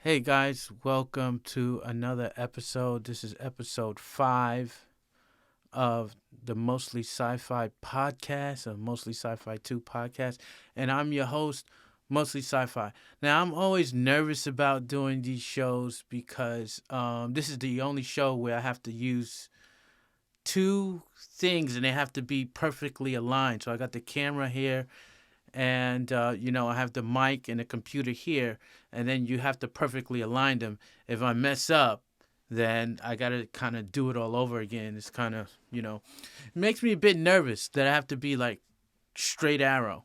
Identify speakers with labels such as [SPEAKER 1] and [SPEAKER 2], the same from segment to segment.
[SPEAKER 1] Hey guys, welcome to another episode. This is episode 5 of the Mostly Sci-Fi podcast, or Mostly Sci-Fi 2 podcast, and I'm your host, Mostly Sci-Fi. Now, I'm always nervous about doing these shows because this is the only show where I have to use two things and they have to be perfectly aligned. So I got the camera here and I have the mic and the computer here, and then you have to perfectly align them. If I mess up, then I gotta kind of do it all over again. It's kind of it makes me a bit nervous that I have to be like straight arrow.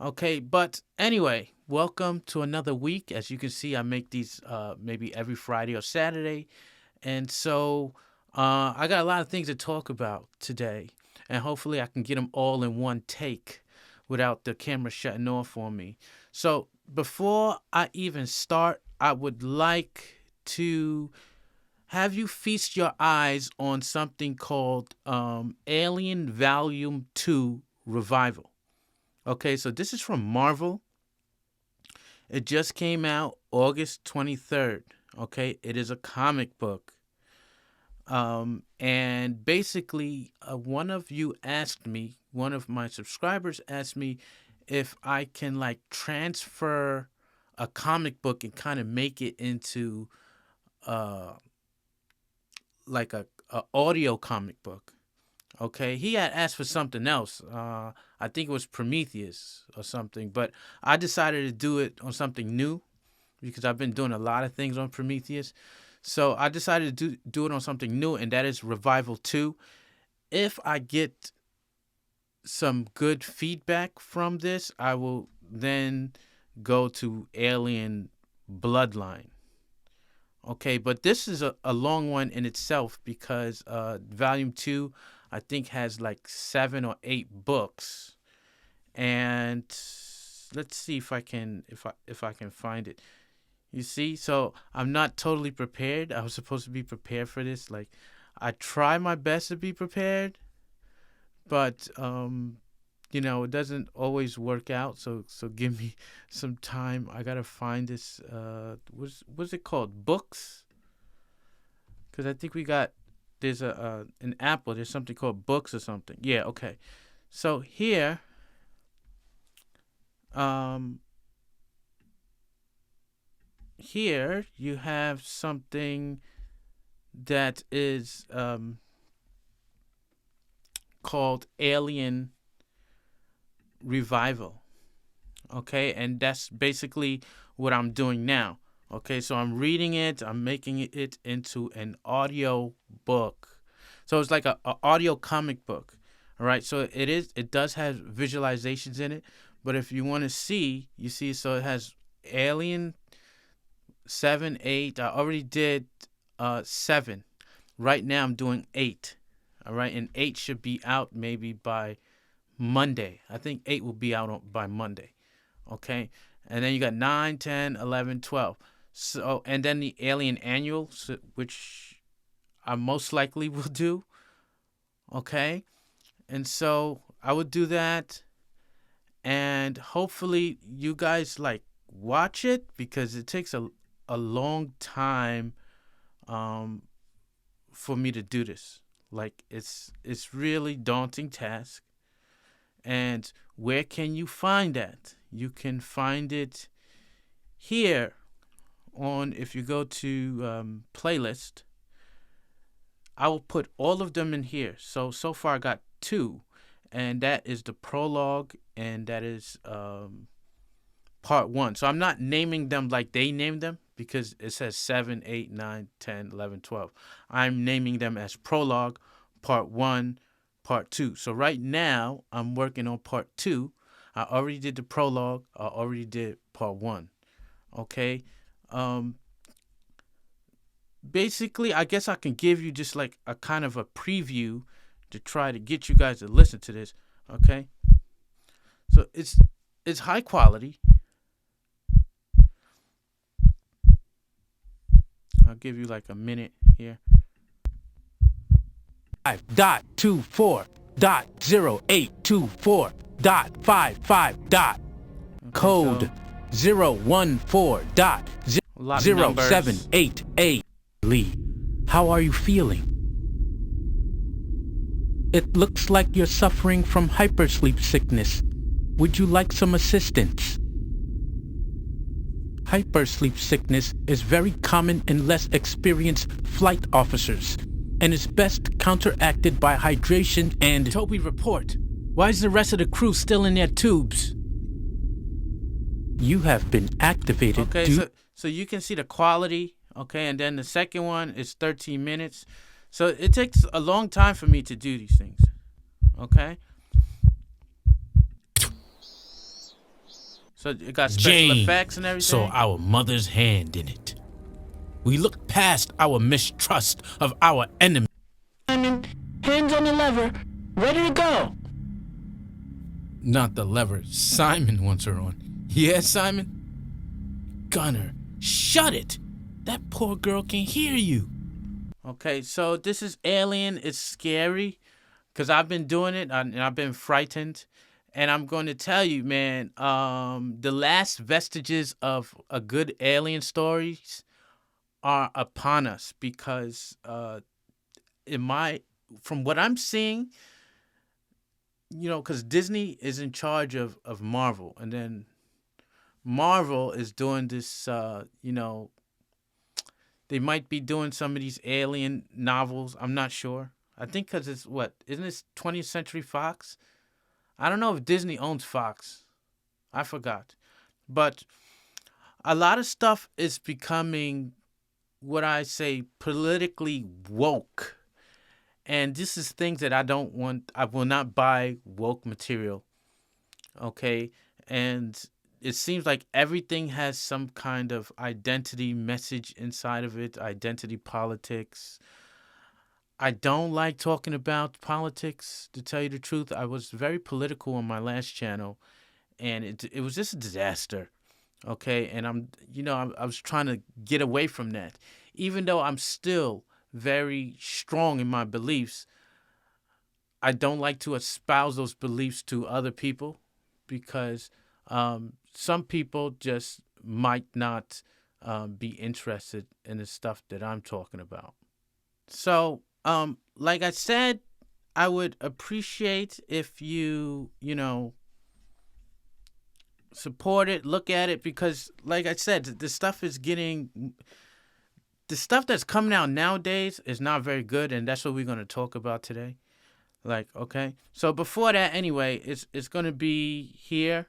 [SPEAKER 1] Okay, but anyway, welcome to another week. As you can see, I make these maybe every Friday or Saturday, and so I got a lot of things to talk about today, and hopefully I can get them all in one take without the camera shutting off on me. So before I even start, I would like to have you feast your eyes on something called Alien Volume 2 Revival. Okay, so this is from Marvel. It just came out August 23rd. Okay, it is a comic book. And basically, one of my subscribers asked me if I can like transfer a comic book and kind of make it into like a audio comic book. Okay, he had asked for something else. I think it was Prometheus or something, but I decided to do it on something new because I've been doing a lot of things on Prometheus. So I decided to do it on something new, and that is Revival 2. If I get some good feedback from this, I will then go to Alien Bloodline. Okay, but this is a long one in itself because Volume 2, I think, has like 7 or 8 books. And let's see if I can find it. You see, so I'm not totally prepared. I was supposed to be prepared for this. Like, I try my best to be prepared, but it doesn't always work out. So give me some time. I gotta find this. What's it called? Books? Because I think there's an Apple. There's something called Books or something. Yeah. Okay. So here, Here you have something that is called Alien Revival. Okay, and that's basically what I'm doing now. Okay, so I'm reading it, I'm making it into an audio book. So it's like a audio comic book. All right, so it does have visualizations in it, but if you want to see, you see, so it has Alien 7, 8. I already did 7. Right now I'm doing 8. All right, and 8 should be out maybe by Monday. I think 8 will be out by Monday. Okay, and then you got 9, 10, 11, 12. So, and then the Alien Annual, which I most likely will do. Okay, and so I would do that, and hopefully you guys like watch it because it takes a long time for me to do this. Like, it's really daunting task. And where can you find that? You can find it here if you go to playlist. I will put all of them in here. So far I got 2, and that is the prologue, and that is part 1. So I'm not naming them like they named them because it says 7, 8, 9, 10, 11, 12. I'm naming them as prologue, part 1, part 2. So right now I'm working on part 2. I already did the prologue. I already did part 1. Okay. Basically, I guess I can give you just like a kind of a preview to try to get you guys to listen to this. Okay. So it's high quality. I'll give you like a minute here. 5.24.0824.55. Code 014. lot of numbers.
[SPEAKER 2] 0788 Lee, how are you feeling? It looks like you're suffering from hypersleep sickness. Would you like some assistance? Hypersleep sickness is very common in less experienced flight officers and is best counteracted by hydration and...
[SPEAKER 1] Toby, report. Why is the rest of the crew still in their tubes?
[SPEAKER 2] You have been activated.
[SPEAKER 1] Okay, so you can see the quality, okay, and then the second one is 13 minutes. So it takes a long time for me to do these things, okay? So it got special effects and everything.
[SPEAKER 2] Saw our mother's hand in it. We looked past our mistrust of our enemy.
[SPEAKER 3] Simon, hands on the lever, ready to go.
[SPEAKER 2] Not the lever Simon wants her on. Yeah, Simon? Gunner, shut it! That poor girl can hear you.
[SPEAKER 1] Okay, so this is Alien. It's scary because I've been doing it and I've been frightened. And I'm going to tell you, man, the last vestiges of a good alien stories are upon us because from what I'm seeing, you know, because Disney is in charge of Marvel, and then Marvel is doing this, you know, they might be doing some of these alien novels. I'm not sure. I think because it's isn't this 20th Century Fox? I don't know if Disney owns Fox. I forgot. But a lot of stuff is becoming what I say politically woke. And this is things that I don't want. I will not buy woke material. Okay? And it seems like everything has some kind of identity message inside of it, identity politics. I don't like talking about politics, to tell you the truth. I was very political on my last channel, and it was just a disaster, okay? And I was trying to get away from that. Even though I'm still very strong in my beliefs, I don't like to espouse those beliefs to other people because some people just might not be interested in the stuff that I'm talking about. So, like I said, I would appreciate if you support it, look at it, because like I said, the stuff that's coming out nowadays is not very good, and that's what we're going to talk about today. Like, okay. So before that, anyway, it's going to be here.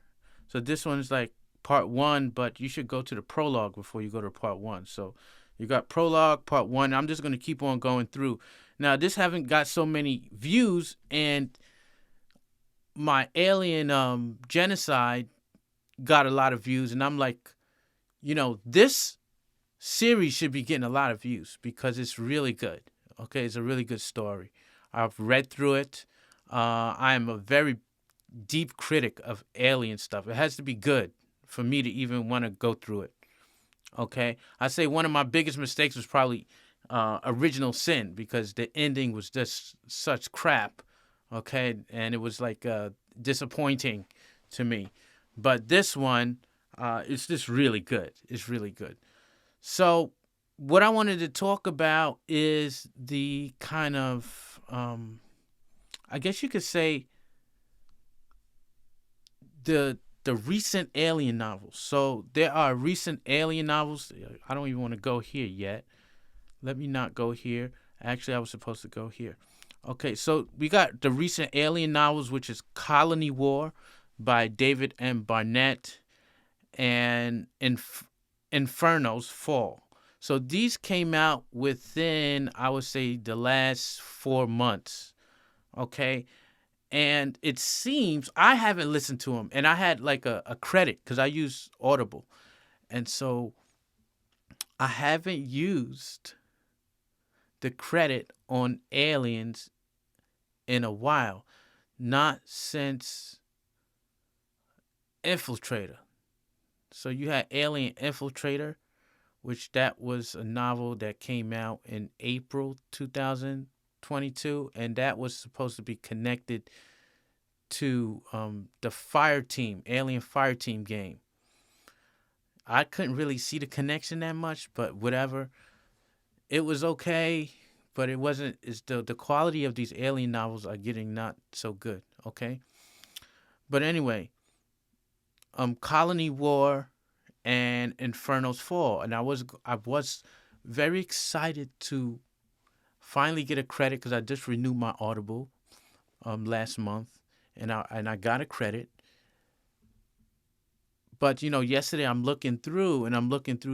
[SPEAKER 1] So this one's like part 1, but you should go to the prologue before you go to part 1. So you got prologue, part 1. I'm just going to keep on going through. Now, this haven't got so many views, and my alien genocide got a lot of views, and I'm like, this series should be getting a lot of views because it's really good. Okay, it's a really good story. I've read through it. I am a very deep critic of alien stuff. It has to be good for me to even want to go through it. Okay, I say one of my biggest mistakes was probably Original Sin, because the ending was just such crap. Okay, and it was like disappointing to me. But this one, it's just really good. It's really good. So what I wanted to talk about is the kind of, I guess you could say, the recent alien novels. So there are recent alien novels. I don't even want to go here yet. Let me not go here. Actually, I was supposed to go here. Okay, so we got the recent alien novels, which is Colony War by David M. Barnett and Inferno's Fall. So these came out within, I would say, the last 4 months. Okay, and it seems, I haven't listened to them, and I had like a credit because I use Audible, and so I haven't used the credit on Aliens in a while, not since Infiltrator. So you had Alien Infiltrator, which that was a novel that came out in April 2022, and that was supposed to be connected to the Fire Team, Alien Fire Team game. I couldn't really see the connection that much, but whatever. It was okay, but it wasn't. It's the quality of these alien novels are getting not so good. Okay, but anyway, Colony War and Inferno's Fall, and I was very excited to finally get a credit because I just renewed my Audible last month, and I got a credit. But yesterday I'm looking through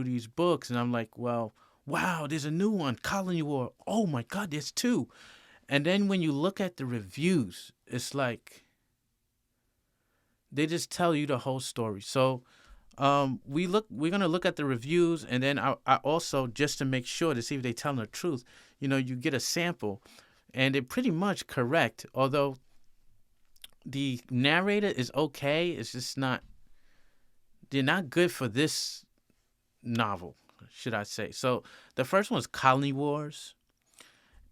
[SPEAKER 1] these books, and I'm like, well, wow, there's a new one, Colony War. Oh my God, there's two. And then when you look at the reviews, it's like they just tell you the whole story. So we're gonna look at the reviews, and then I also, just to make sure to see if they telling the truth, you get a sample, and they're pretty much correct. Although the narrator is okay, it's just not. They're not good for this novel, should I say? So the first one is Colony Wars,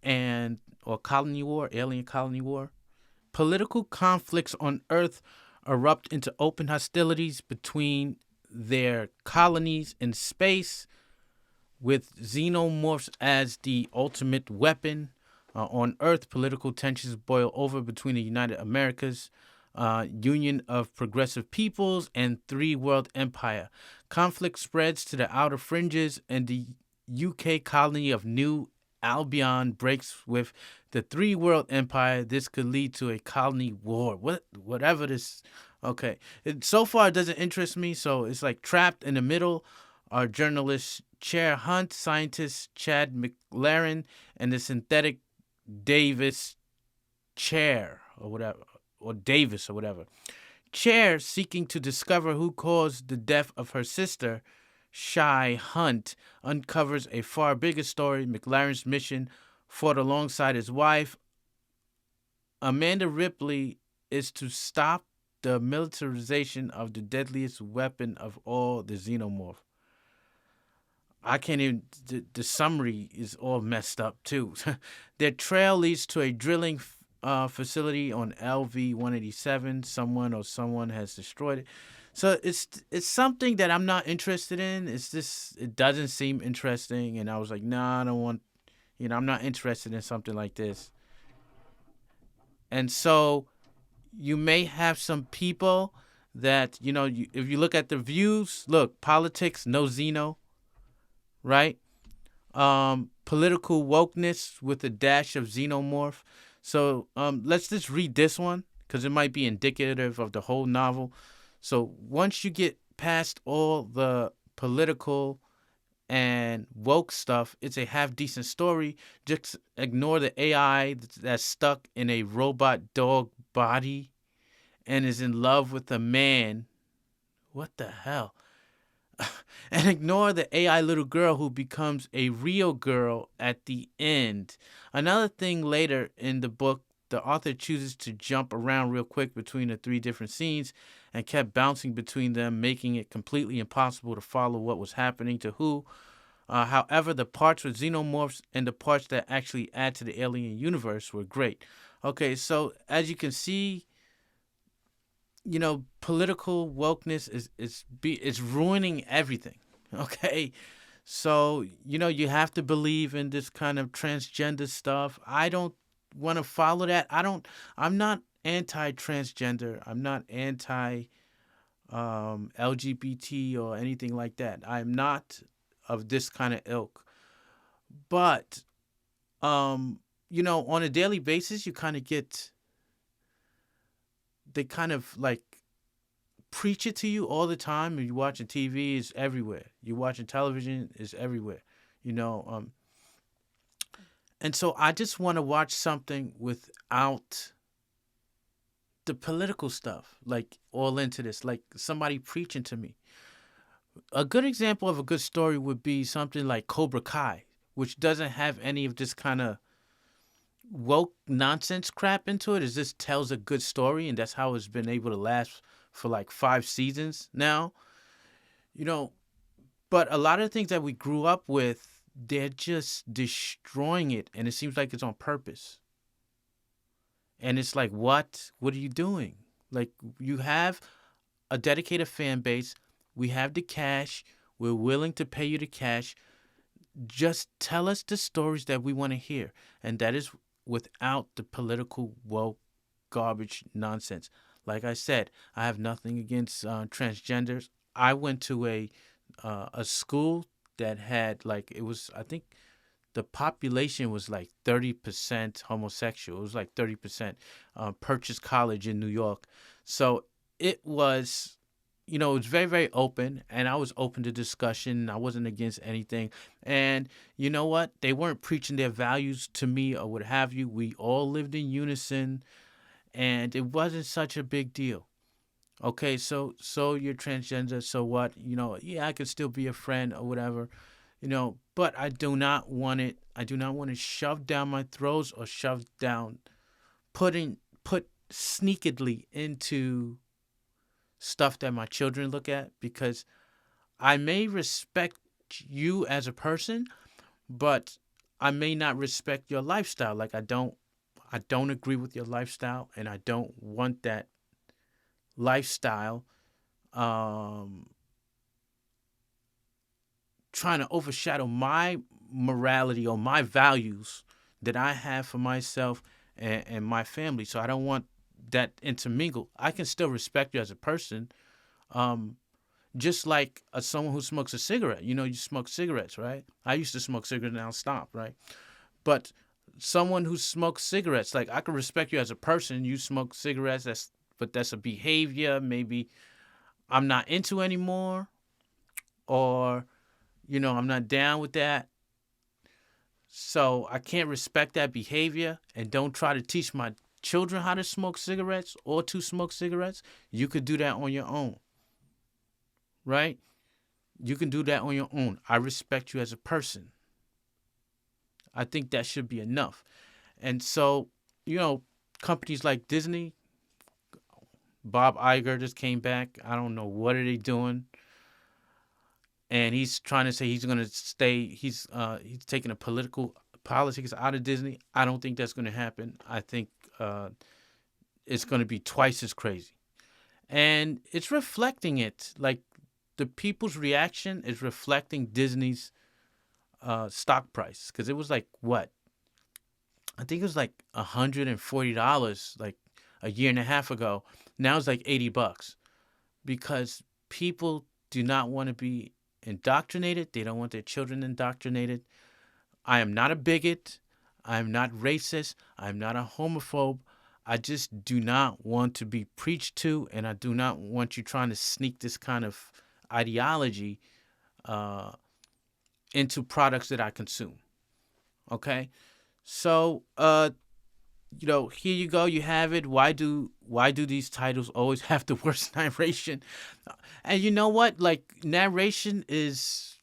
[SPEAKER 1] or Colony War, Alien Colony War. Political conflicts on Earth erupt into open hostilities between their colonies in space, with xenomorphs as the ultimate weapon. On Earth, political tensions boil over between the United Americas, Union of Progressive Peoples, and Three World Empire. Conflict spreads to the outer fringes, and the UK colony of New Albion breaks with the Three World Empire. This could lead to a colony war. Whatever this. Okay. So far, it doesn't interest me. So it's like trapped in the middle are journalists Chair Hunt, scientist Chad McLaren, and the synthetic Davis Chair, or whatever, or Davis, or whatever. Chair, seeking to discover who caused the death of her sister, Shy Hunt, uncovers a far bigger story. McLaren's mission, fought alongside his wife, Amanda Ripley, is to stop the militarization of the deadliest weapon of all, the xenomorph. I can't even. The summary is all messed up too. Their trail leads to a drilling facility on LV 187. Someone has destroyed it. So it's something that I'm not interested in. It doesn't seem interesting, and I was like, nah, I don't want. I'm not interested in something like this. And so you may have some people that if you look at the views, look, politics, no Xeno, right? Political wokeness with a dash of xenomorph. So let's just read this one because it might be indicative of the whole novel. So once you get past all the political and woke stuff, it's a half decent story. Just ignore the AI that's stuck in a robot dog body and is in love with a man. What the hell? And ignore the AI little girl who becomes a real girl at the end. Another thing, later in the book, the author chooses to jump around real quick between the three different scenes and kept bouncing between them, making it completely impossible to follow what was happening to who. However, the parts with xenomorphs and the parts that actually add to the alien universe were great. Okay, so as you can see, political wokeness is ruining everything. Okay, so you have to believe in this kind of transgender stuff. I don't want to follow that. I'm not anti-transgender. I'm not anti LGBT or anything like that. I'm not of this kind of ilk. But on a daily basis, you kind of get. They kind of like preach it to you all the time. You're watching TV, it's everywhere. You're watching television, it's everywhere. And so I just want to watch something without the political stuff, like all into this, like somebody preaching to me. A good example of a good story would be something like Cobra Kai, which doesn't have any of this kind of woke nonsense crap into it. It just tells a good story, and that's how it's been able to last for like 5 seasons now. But a lot of the things that we grew up with, they're just destroying it, and it seems like it's on purpose. And it's like, what are you doing? Like, you have a dedicated fan base. We have the cash. We're willing to pay you the cash. Just tell us the stories that we want to hear. And that is without the political woke garbage nonsense. Like I said, I have nothing against transgenders. I went to a school that had like it was I think the population was like 30% homosexual. It was like 30% Purchase College in New York. So it was, it was very, very open, and I was open to discussion. I wasn't against anything. And you know what? They weren't preaching their values to me or what have you. We all lived in unison, and it wasn't such a big deal. Okay, so you're transgender, so what? Yeah, I could still be a friend or whatever, but I do not want it. I do not want it shoved down my throats or shoved down, put sneakily into stuff that my children look at, because I may respect you as a person, but I may not respect your lifestyle. Like I don't agree with your lifestyle, and I don't want that lifestyle trying to overshadow my morality or my values that I have for myself and my family. So I don't want that intermingle. I can still respect you as a person, just like someone who smokes a cigarette. You smoke cigarettes, right? I used to smoke cigarettes, now stopped, right? But someone who smokes cigarettes, like I can respect you as a person. You smoke cigarettes, but that's a behavior maybe I'm not into anymore, or I'm not down with that. So I can't respect that behavior, and don't try to teach my children how to smoke cigarettes or to smoke cigarettes. You could do that on your own, right? You can do that on your own. I respect you as a person. I think that should be enough. And so, companies like Disney, Bob Iger just came back. I don't know what are they doing. And he's trying to say he's going to stay. He's taking politics out of Disney. I don't think that's going to happen. I think it's going to be twice as crazy. And it's reflecting it. Like the people's reaction is reflecting Disney's stock price. Because it was like, what? I think it was like $140 like a year and a half ago. Now it's like $80 because people do not want to be indoctrinated. They don't want their children indoctrinated. I am not a bigot. I am not racist. I am not a homophobe. I just do not want to be preached to, and I do not want you trying to sneak this kind of ideology into products that I consume. Okay? So, here you go. You have it. Why do these titles always have the worst narration? And you know what? Like narration is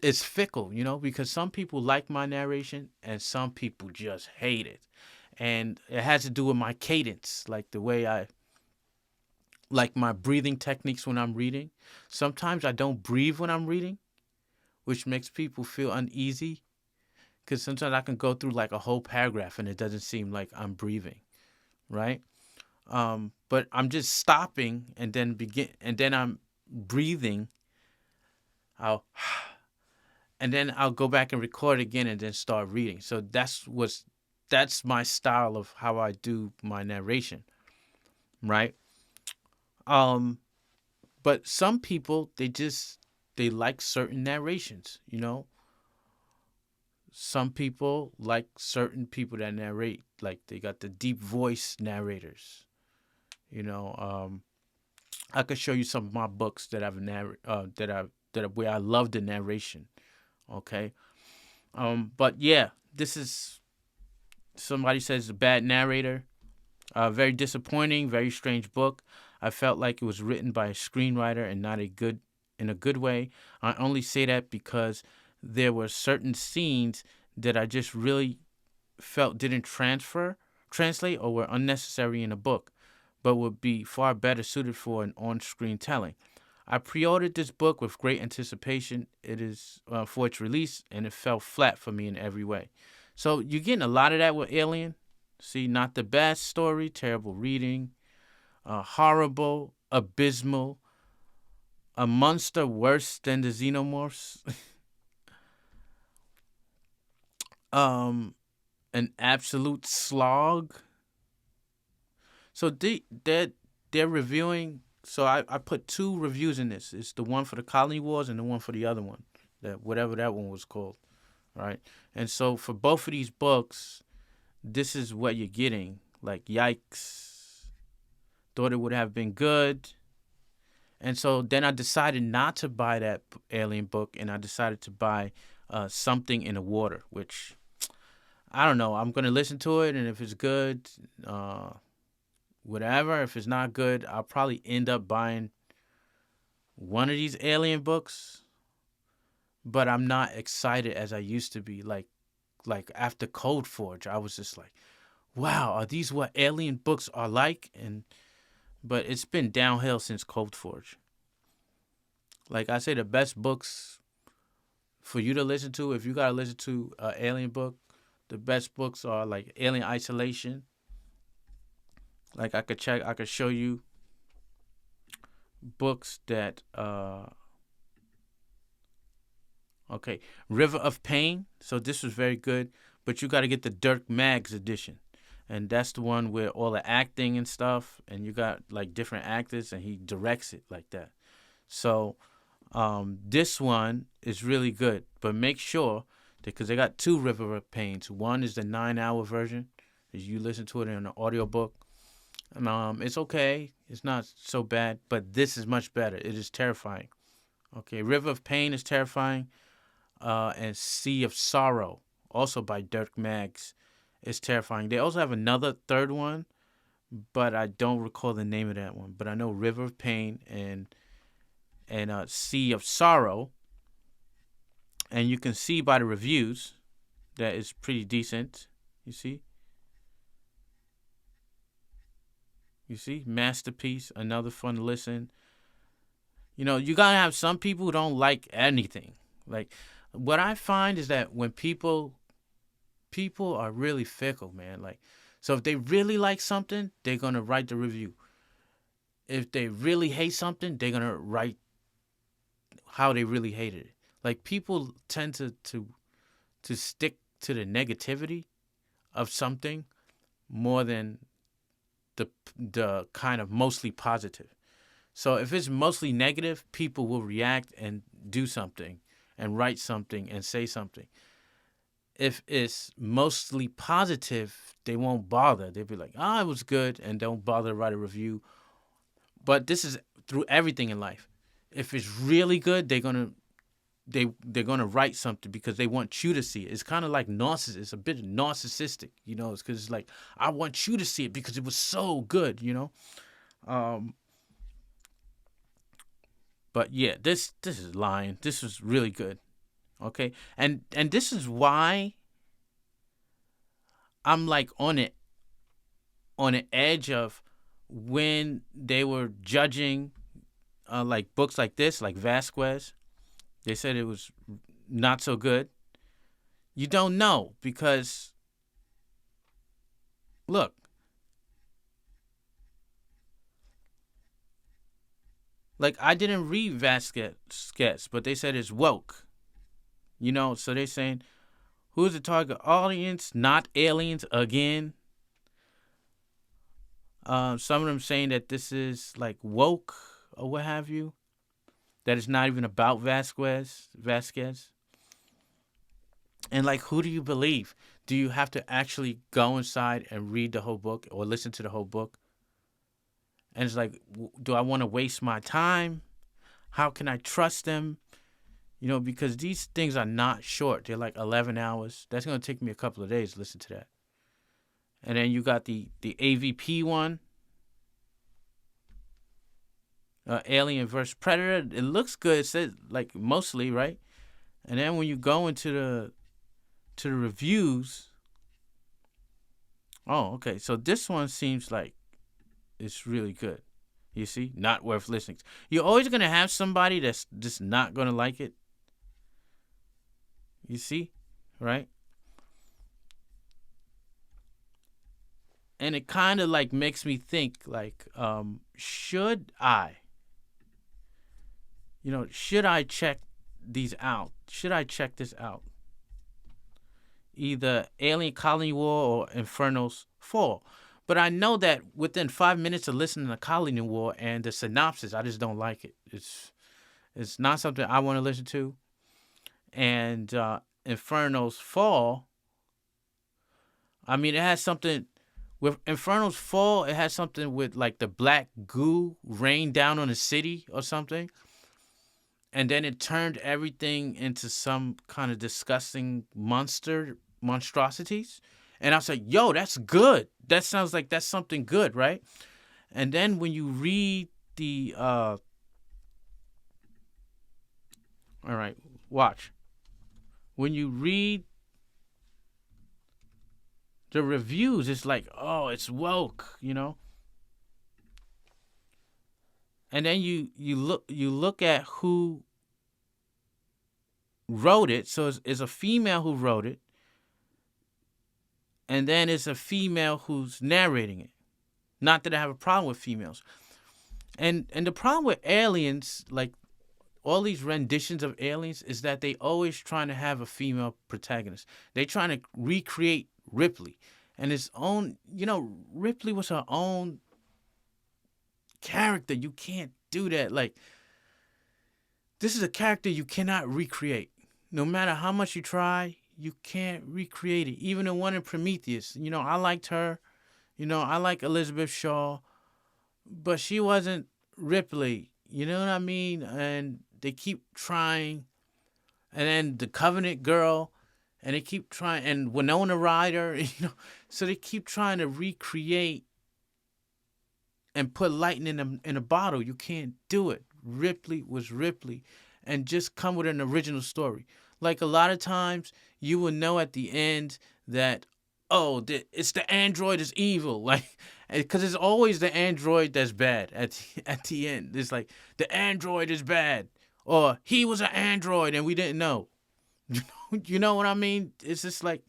[SPEAKER 1] fickle, because some people like my narration and some people just hate it. And it has to do with my cadence, like the way like my breathing techniques when I'm reading. Sometimes I don't breathe when I'm reading, which makes people feel uneasy. Because sometimes I can go through like a whole paragraph and it doesn't seem like I'm breathing, right? But I'm just stopping and then I'm breathing. And then I'll go back and record again and then start reading. So that's my style of how I do my narration, right? But some people they like certain narrations, Some people like certain people that narrate, like they got the deep voice narrators. I could show you some of my books that I've where I love the narration. Okay, but yeah, this is somebody says a bad narrator. Very disappointing, very strange book. I felt like it was written by a screenwriter and not in a good way. I only say that because there were certain scenes that I just really felt didn't translate, or were unnecessary in a book, but would be far better suited for an on-screen telling. I pre-ordered this book with great anticipation. It is for its release, and it fell flat for me in every way. So you're getting a lot of that with Alien. See, not the best story, terrible reading, horrible, abysmal, A monster worse than the xenomorphs. um, an absolute slog. So they're reviewing. So I put 2 reviews in this. It's the one for the Colony Wars and the one for the other one, that whatever that one was called, right? And so for both of these books, this is what you're getting. Like, yikes. Thought it would have been good. And so then I decided not to buy that alien book, and I decided to buy Something in the Water, which I don't know. I'm gonna listen to it, and if it's good, whatever. If it's not good, I'll probably end up buying one of these alien books. But I'm not excited as I used to be. Like after Cold Forge, I was just like, wow, are these what alien books are like? But it's been downhill since Cold Forge. Like I say, the best books for you to listen to, if you gotta listen to an alien book, the best books are like Alien Isolation. Like I could show you books that okay, River of Pain. So this was very good, but you got to get the Dirk Maggs edition. And that's the one where all the acting and stuff, and you got like different actors, and he directs it like that. So this one is really good, but make sure, because they got 2 River of Pains. One is the 9-hour version. You listen to it in an audiobook. And it's okay. It's not so bad, but this is much better. It is terrifying. Okay, River of Pain is terrifying. And Sea of Sorrow, also by Dirk Maggs, is terrifying. They also have another third one, but I don't recall the name of that one. But I know River of Pain and Sea of Sorrow. And you can see by the reviews that it's pretty decent. You see? Masterpiece, another fun listen. You know, you gotta have some people who don't like anything. Like, what I find is that when people are really fickle, man. Like, so if they really like something, they're gonna write the review. If they really hate something, they're gonna write how they really hated it. Like, people tend to stick to the negativity of something more than the kind of mostly positive. So if it's mostly negative, people will react and do something and write something and say something. If it's mostly positive, they won't bother. They'll be like, it was good, and don't bother to write a review. But this is through everything in life. If it's really good, they're gonna write something because they want you to see it. It's kind of like narcissist. It's a bit narcissistic, you know. It's because it's like, I want you to see it because it was so good, you know. But yeah, this is lying. This was really good. Okay, and this is why I'm like on the edge of when they were judging like books like this, like Vasquez. They said it was not so good. You don't know because look, like I didn't read Vasquez, but they said it's woke. You know, so they're saying, who's the target audience? Not aliens again. Some of them saying that this is like woke or what have you. That it's not even about Vasquez. And like, who do you believe? Do you have to actually go inside and read the whole book or listen to the whole book? And it's like, do I want to waste my time? How can I trust them? You know, because these things are not short. They're like 11 hours. That's going to take me a couple of days to listen to that. And then you got the AVP one. Alien vs. Predator. It looks good. It says, like, mostly, right? And then when you go into the reviews. Oh, okay. So this one seems like it's really good. You see? Not worth listening to. You're always going to have somebody that's just not going to like it. You see? Right? And it kind of like makes me think like, should I should I check these out? Should I check this out? Either Alien Colony War or Inferno's Fall. But I know that within 5 minutes of listening to Colony War and the synopsis, I just don't like it. It's not something I want to listen to. And Inferno's Fall, I mean, it has something with Inferno's Fall. It has something with like the black goo rained down on the city or something, and then it turned everything into some kind of disgusting monstrosities. And I was like, "Yo, that's good. That sounds like that's something good, right?" And then when you read the, all right, watch. When you read the reviews, it's like, oh, it's woke, And then you look at who wrote it. So it's a female who wrote it, and then it's a female who's narrating it. Not that I have a problem with females. And the problem with aliens, like all these renditions of aliens, is that they always trying to have a female protagonist. They trying to recreate Ripley. And its own, Ripley was her own character. You can't do that. Like, this is a character you cannot recreate. No matter how much you try, you can't recreate it. Even the one in Prometheus, I liked her. I like Elizabeth Shaw, but she wasn't Ripley. You know what I mean? And they keep trying. And then the Covenant girl, and they keep trying, and Winona Ryder, so they keep trying to recreate and put lightning in a bottle. You can't do it. Ripley was Ripley, and just come with an original story. Like a lot of times, you will know at the end that, oh, it's the android is evil, like, because it's always the android that's bad at the end. It's like the android is bad, or he was an android and we didn't know. You know what I mean? It's just like,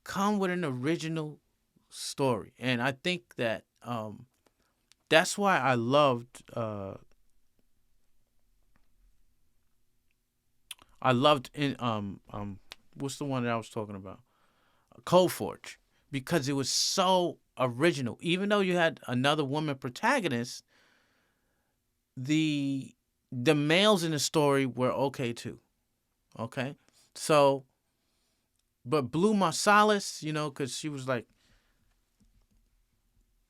[SPEAKER 1] come with an original story, and I think that that's why I loved in what's the one that I was talking about? Cold Forge, because it was so original. Even though you had another woman protagonist, the males in the story were okay too. Okay, so, but Blue Marsalis, because she was like,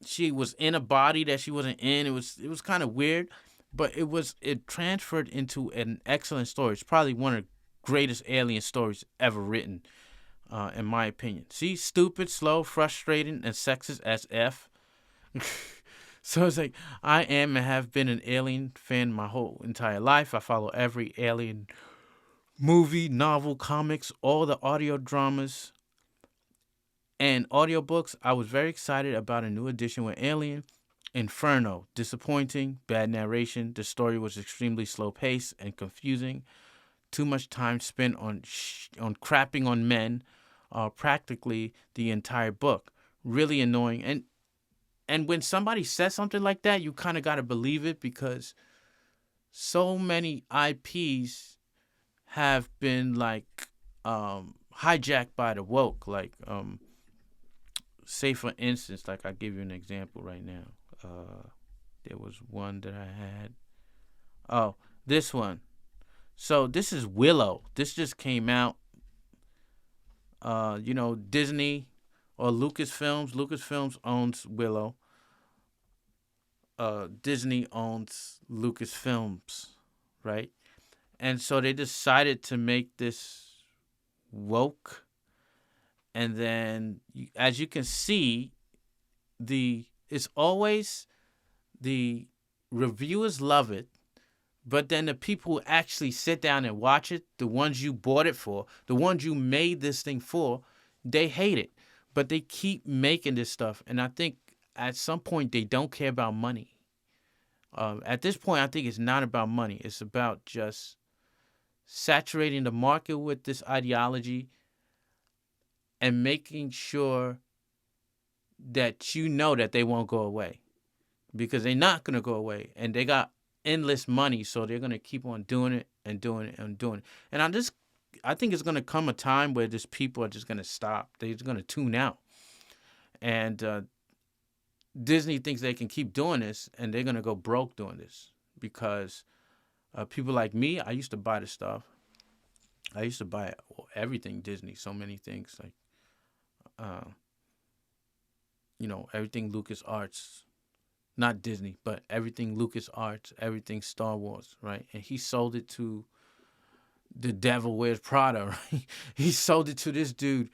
[SPEAKER 1] she was in a body that she wasn't in. It was kind of weird, but it transferred into an excellent story. It's probably one of the greatest alien stories ever written, in my opinion. See, stupid, slow, frustrating, and sexist as F. So it's like, I am and have been an Alien fan my whole entire life. I follow every Alien movie, novel, comics, all the audio dramas and audiobooks. I was very excited about a new edition with Alien. Inferno, disappointing, bad narration. The story was extremely slow paced and confusing. Too much time spent on crapping on men, practically the entire book. Really annoying. And when somebody says something like that, you kind of got to believe it, because so many IPs have been like hijacked by the woke. Like, say for instance, like, I'll give you an example right now. There was one that I had. Oh, this one. So this is Willow. This just came out. Disney or Lucasfilms. Lucasfilms owns Willow. Disney owns Lucasfilms, right? And so they decided to make this woke. And then, as you can see, it's always the reviewers love it, but then the people who actually sit down and watch it, the ones you bought it for, the ones you made this thing for, they hate it. But they keep making this stuff, and I think at some point they don't care about money. At this point, I think it's not about money. It's about just saturating the market with this ideology and making sure that that they won't go away, because they're not going to go away. And they got endless money, so they're gonna keep on doing it and doing it and doing it. And I think it's gonna come a time where just people are just gonna stop. They're just gonna tune out. And Disney thinks they can keep doing this, and they're gonna go broke doing this because people like me, I used to buy the stuff. I used to buy everything Disney, so many things like, everything Lucas Arts, not Disney, but everything Lucas Arts, everything Star Wars, right? And he sold it to the Devil Wears Prada, right? He sold it to this dude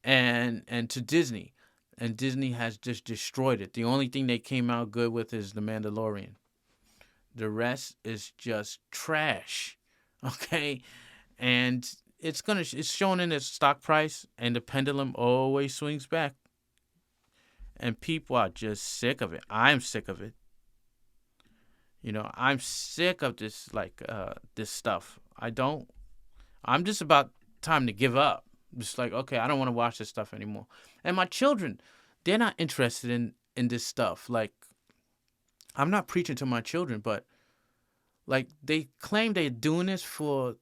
[SPEAKER 1] and to Disney, and Disney has just destroyed it. The only thing they came out good with is The Mandalorian. The rest is just trash, okay? And it's shown in its stock price, and the pendulum always swings back. And people are just sick of it. I'm sick of it. I'm sick of this this stuff. I'm just about time to give up. Just like, okay, I don't want to watch this stuff anymore. And my children, they're not interested in this stuff. Like, I'm not preaching to my children, but like they claim they're doing this for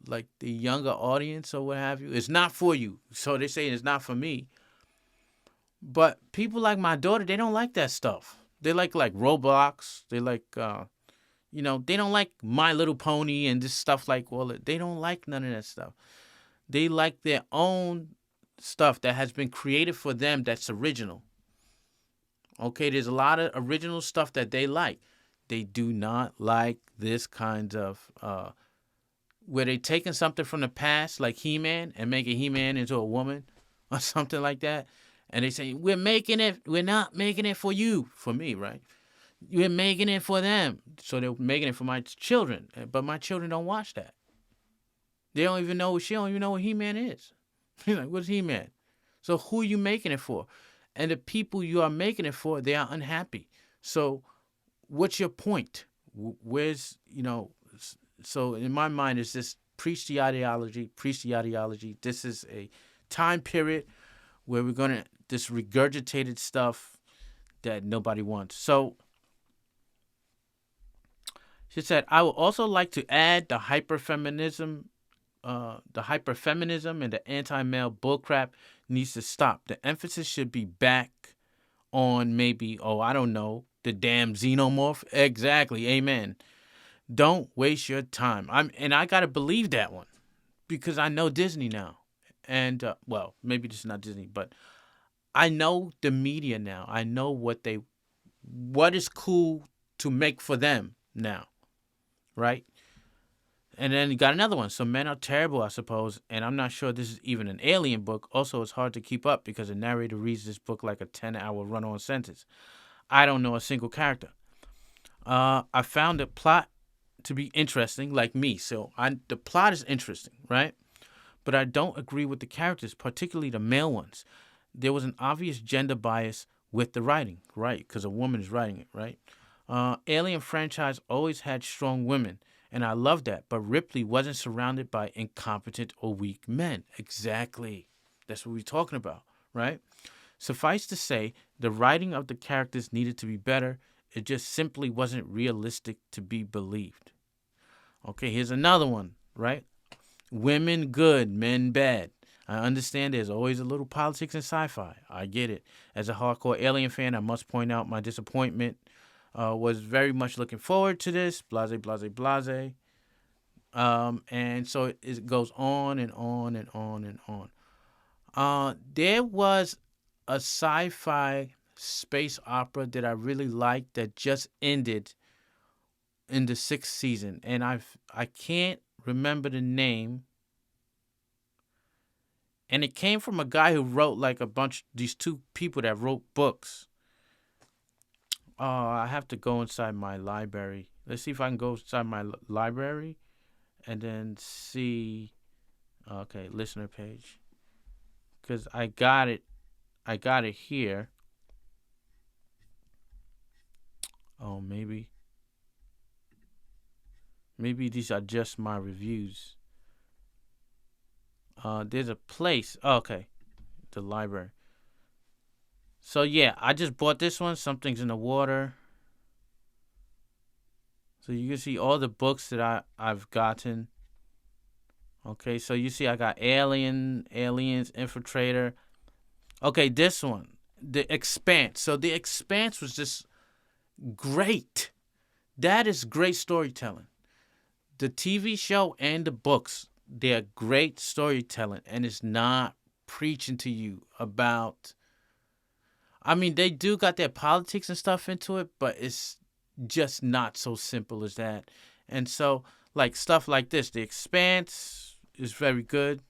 [SPEAKER 1] like the younger audience or what have you. It's not for you. So they say it's not for me. But people like my daughter, they don't like that stuff. They like Roblox. They like they don't like My Little Pony and this stuff like all that. They don't like none of that stuff. They like their own stuff that has been created for them that's original. Okay, there's a lot of original stuff that they like. They do not like this kind of where they taking something from the past like He-Man and making He-Man into a woman or something like that. And they say, we're not making it for you, for me, right? We're making it for them. So they're making it for my children. But my children don't watch that. She don't even know what He-Man is. Like, what's He-Man? So who are you making it for? And the people you are making it for, they are unhappy. So what's your point? Where's, so in my mind, it's just preach the ideology. This is a time period where we're going to, this regurgitated stuff that nobody wants. So she said, I would also like to add the hyperfeminism and the anti-male bullcrap needs to stop. The emphasis should be back on maybe, I don't know, the damn xenomorph. Exactly. Amen. Don't waste your time. I got to believe that one because I know Disney now. And, maybe this is not Disney, but I know the media now. I know what is cool to make for them now. Right? And then you got another one. So men are terrible, I suppose. And I'm not sure this is even an alien book. Also, it's hard to keep up because the narrator reads this book like a 10-hour run-on sentence. I don't know a single character. I found the plot to be interesting, like me. So the plot is interesting, right? But I don't agree with the characters, particularly the male ones. There was an obvious gender bias with the writing, right? Because a woman is writing it, right? Alien franchise always had strong women, and I love that. But Ripley wasn't surrounded by incompetent or weak men. Exactly. That's what we're talking about, right? Suffice to say, the writing of the characters needed to be better. It just simply wasn't realistic to be believed. Okay, here's another one, right? Women good, men bad. I understand there's always a little politics in sci-fi. I get it. As a hardcore Alien fan, I must point out my disappointment. Was very much looking forward to this. Blase, blase, blase. And so it goes on and on and on and on. There was a sci-fi space opera that I really liked that just ended in the 6th season. And I can't remember the name. And it came from a guy who wrote like these two people that wrote books. I have to go inside my library. Let's see if I can go inside my library and then see. Okay, listener page. Because I got it here. Oh, maybe these are just my reviews. There's a place. Oh, okay. The library. So, yeah, I just bought this one. Something's in the Water. So you can see all the books that I've gotten. Okay, so you see I got Aliens, Infiltrator. Okay, this one, The Expanse. So The Expanse was just great. That is great storytelling. The TV show and the books, they're great storytelling, and it's not preaching to you about. I mean, they do got their politics and stuff into it, but it's just not so simple as that. And so, like stuff like this, The Expanse is very good.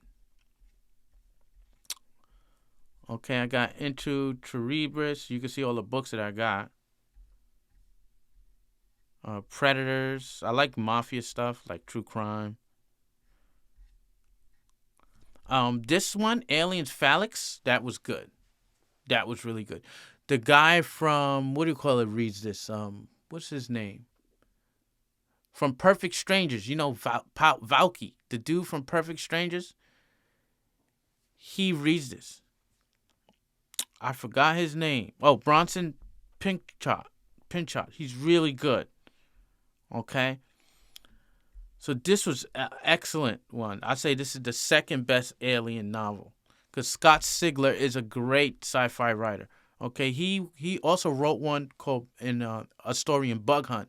[SPEAKER 1] Okay, I got Into Cerebris. You can see all the books that I got. Predators. I like mafia stuff, like true crime. This one, Aliens Phalanx, that was good. That was really good. The guy from reads this. What's his name? From Perfect Strangers, Valky, the dude from Perfect Strangers. He reads this. I forgot his name. Oh, Bronson Pinchot. He's really good. Okay. So this was an excellent one. I say this is the second best alien novel, because Scott Sigler is a great sci-fi writer. Okay, he also wrote one called a story in Bug Hunt.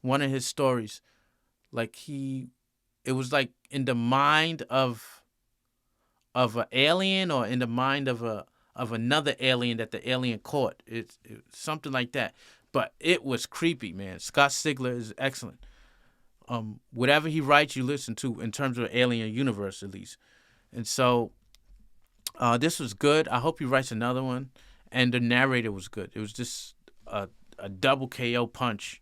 [SPEAKER 1] One of his stories, it was like in the mind of an alien, or in the mind of another alien that the alien caught. It's something like that. But it was creepy, man. Scott Sigler is excellent. Whatever he writes, you listen to in terms of alien universe, at least. And so this was good. I hope he writes another one. And the narrator was good. It was just a double KO punch.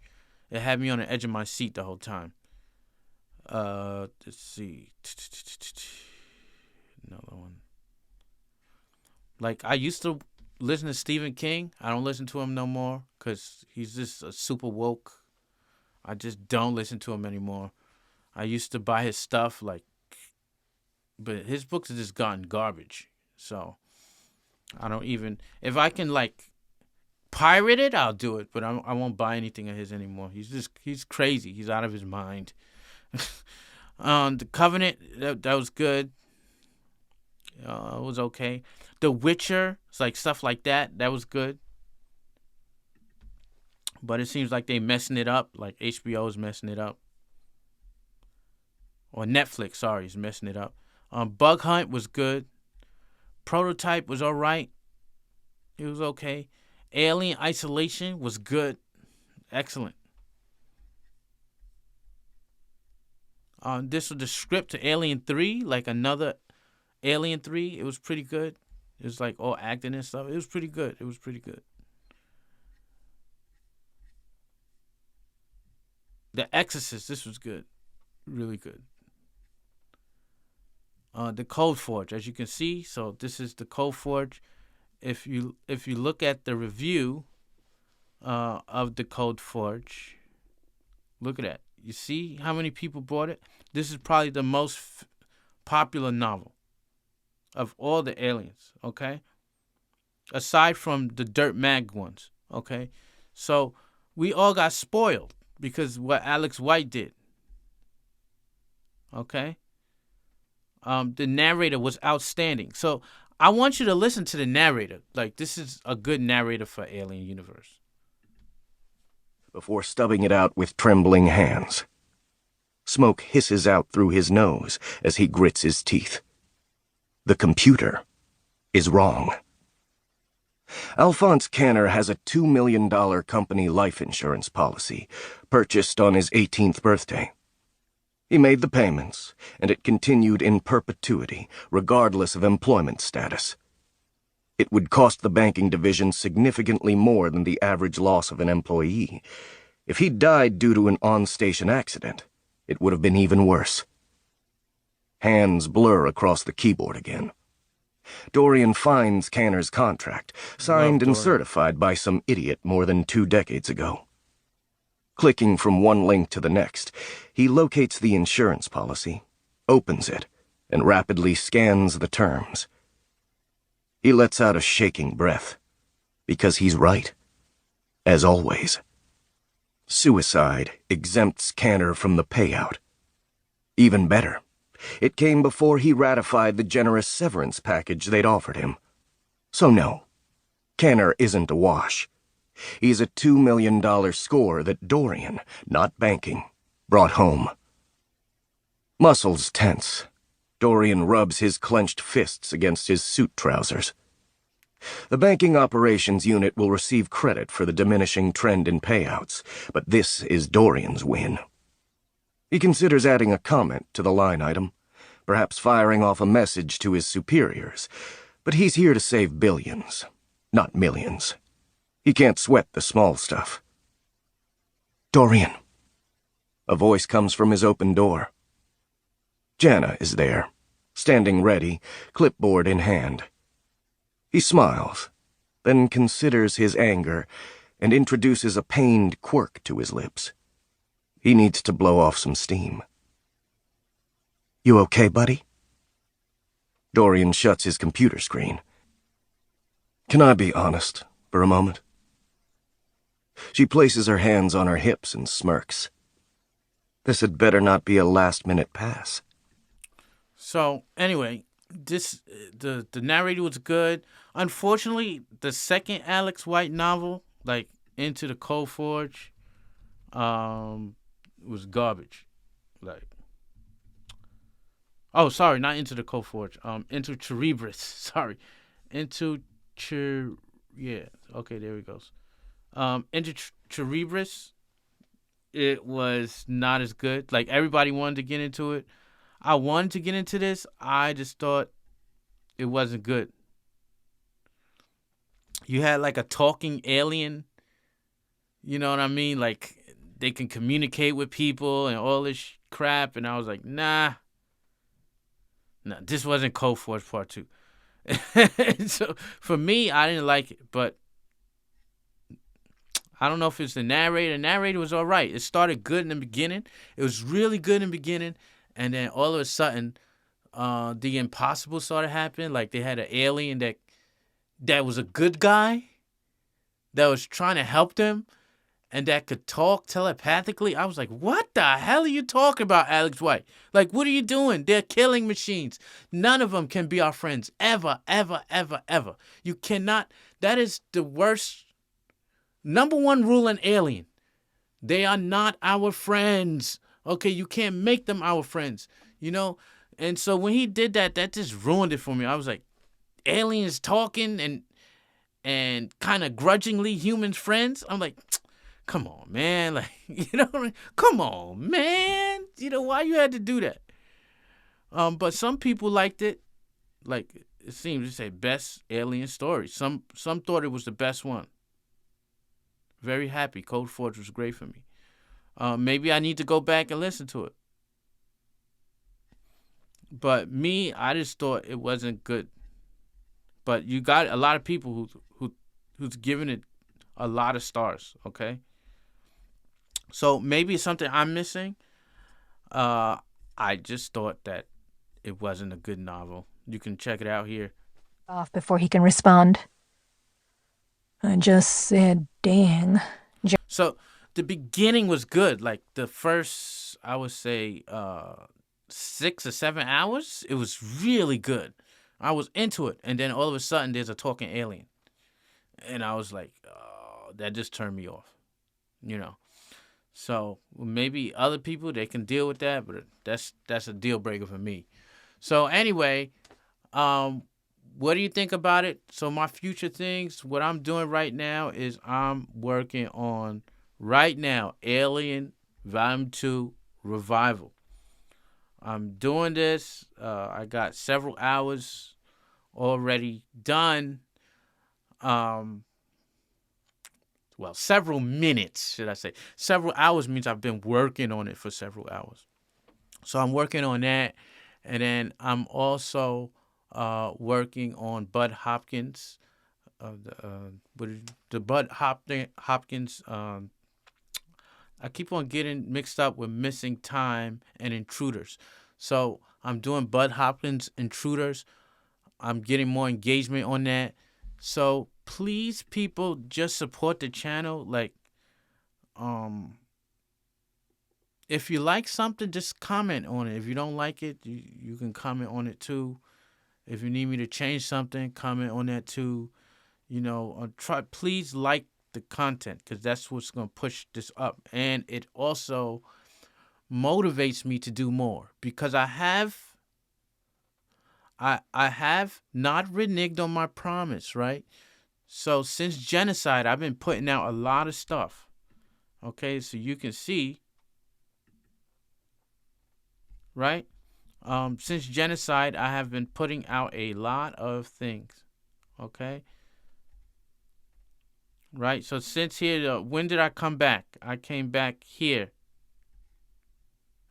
[SPEAKER 1] It had me on the edge of my seat the whole time. Let's see. Another one. Like, I used to listen to Stephen King. I don't listen to him no more because he's just a super woke. I just don't listen to him anymore. I used to buy his stuff, but his books have just gotten garbage. So I don't even, if I can pirate it, I'll do it. But I won't buy anything of his anymore. He's crazy. He's out of his mind. The Covenant, that was good. It was okay. The Witcher, it's like stuff like that. That was good. But it seems like they messing it up. Like HBO is messing it up. Or Netflix, sorry, is messing it up. Bug Hunt was good. Prototype was all right. It was okay. Alien Isolation was good. Excellent. This was the script to Alien 3, like another Alien 3. It was pretty good. It was like all acting and stuff. It was pretty good. The Exorcist, this was good. Really good. The Code Forge, as you can see. So this is the Code Forge. If you look at the review of the Code Forge, look at that. You see how many people bought it? This is probably the most popular novel of all the aliens, okay? Aside from the Dirt Mag ones, okay? So we all got spoiled because what Alex White did, okay? The narrator was outstanding. So I want you to listen to the narrator. Like, this is a good narrator for Alien Universe.
[SPEAKER 4] Before stubbing it out with trembling hands. Smoke hisses out through his nose as he grits his teeth. The computer is wrong. Alphonse Canner has a $2 million company life insurance policy, purchased on his 18th birthday. He made the payments, and it continued in perpetuity, regardless of employment status. It would cost the banking division significantly more than the average loss of an employee. If he'd died due to an on-station accident, it would have been even worse. Hands blur across the keyboard again. Dorian finds Canner's contract, signed and certified by some idiot more than 2 decades ago. Clicking from one link to the next, he locates the insurance policy, opens it, and rapidly scans the terms. He lets out a shaking breath, because he's right, as always. Suicide exempts Canner from the payout. Even better, it came before he ratified the generous severance package they'd offered him. So no, Canner isn't a wash. He's a $2 million score that Dorian, not banking, brought home. Muscles tense. Dorian rubs his clenched fists against his suit trousers. The banking operations unit will receive credit for the diminishing trend in payouts, but this is Dorian's win. He considers adding a comment to the line item, perhaps firing off a message to his superiors, but he's here to save billions, not millions. He can't sweat the small stuff. Dorian. A voice comes from his open door. Jana is there, standing ready, clipboard in hand. He smiles, then considers his anger and introduces a pained quirk to his lips. He needs to blow off some steam. You okay, buddy? Dorian shuts his computer screen. Can I be honest for a moment? She places her hands on her hips and smirks. This had better not be a last-minute pass.
[SPEAKER 1] So anyway, the narrator was good. Unfortunately, the second Alex White novel, like Into the Cold Forge, was garbage. Like, oh, sorry, not Into the Cold Forge. Into Cerebris. Sorry, yeah. Okay, there he goes. Into Cerebris, it was not as good. Like, everybody wanted to get into it. I wanted to get into this. I just thought it wasn't good. You had like a talking alien. You know what I mean? Like, they can communicate with people and all this crap. And I was like, nah, this wasn't Cold Forge Part 2. So for me, I didn't like it. But I don't know if it's the narrator. The narrator was all right. It started good in the beginning. It was really good in the beginning. And then all of a sudden, the impossible started happening. Like, they had an alien that was a good guy, that was trying to help them, and that could talk telepathically. I was like, what the hell are you talking about, Alex White? Like, what are you doing? They're killing machines. None of them can be our friends. Ever, ever, ever, ever. You cannot. That is the worst. Number one rule in Alien. They are not our friends. Okay, you can't make them our friends, you know? And so when he did that, that just ruined it for me. I was like, aliens talking and kind of grudgingly humans friends? I'm like, come on, man. Like, you know, come on, man. You know, why you had to do that? But some people liked it. Like, it seems to say best alien story. Some thought it was the best one. Very happy. Cold Forge was great for me. Maybe I need to go back and listen to it. But me, I just thought it wasn't good. But you got a lot of people who's giving it a lot of stars, okay? So maybe it's something I'm missing. I just thought that it wasn't a good novel. You can check it out here.
[SPEAKER 5] Off before he can respond. I just said, dang.
[SPEAKER 1] So the beginning was good. Like the first, I would say, 6 or 7 hours, it was really good. I was into it. And then all of a sudden, there's a talking alien. And I was like, oh, that just turned me off, you know. So maybe other people, they can deal with that, but that's a deal breaker for me. So anyway, what do you think about it? So my future things, what I'm doing right now is I'm working on, right now, Alien Volume 2 Revival. I'm doing this. I got several hours already done. Well, several minutes, should I say. Several hours means I've been working on it for several hours. So I'm working on that. And then I'm also working on Bud Hopkins. The Bud Hopkins. I keep on getting mixed up with Missing Time and Intruders. So I'm doing Bud Hopkins Intruders. I'm getting more engagement on that. So please, people, just support the channel. Like, if you like something, just comment on it. If you don't like it, you can comment on it too. If you need me to change something, comment on that too. Please like the content, because that's what's going to push this up. And it also motivates me to do more, because I have not reneged on my promise, right? So since genocide, I've been putting out a lot of stuff. Okay, so you can see, right? Since genocide, I have been putting out a lot of things. Okay. Right. So since here, when did I come back? I came back here.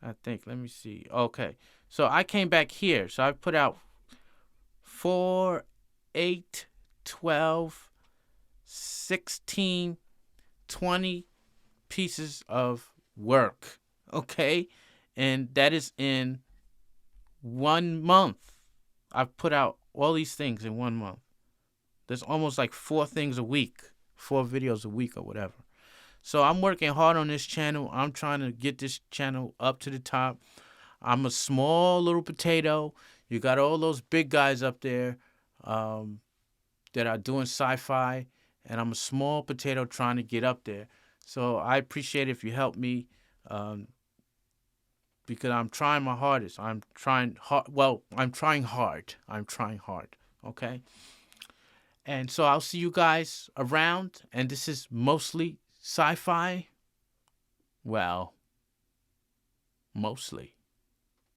[SPEAKER 1] I think. Let me see. Okay. So I came back here. So I put out 4, 8, 12, 16, 20 pieces of work. Okay. And that is in 1 month. I've put out all these things in 1 month. There's almost like 4 things a week, 4 videos a week or whatever. So I'm working hard on this channel. I'm trying to get this channel up to the top. I'm a small little potato. You got all those big guys up there that are doing sci-fi, and I'm a small potato trying to get up there. So I appreciate it if you help me, because I'm trying my hardest. I'm trying hard. Well, I'm trying hard. Okay? And so I'll see you guys around. And this is mostly sci-fi. Well, mostly.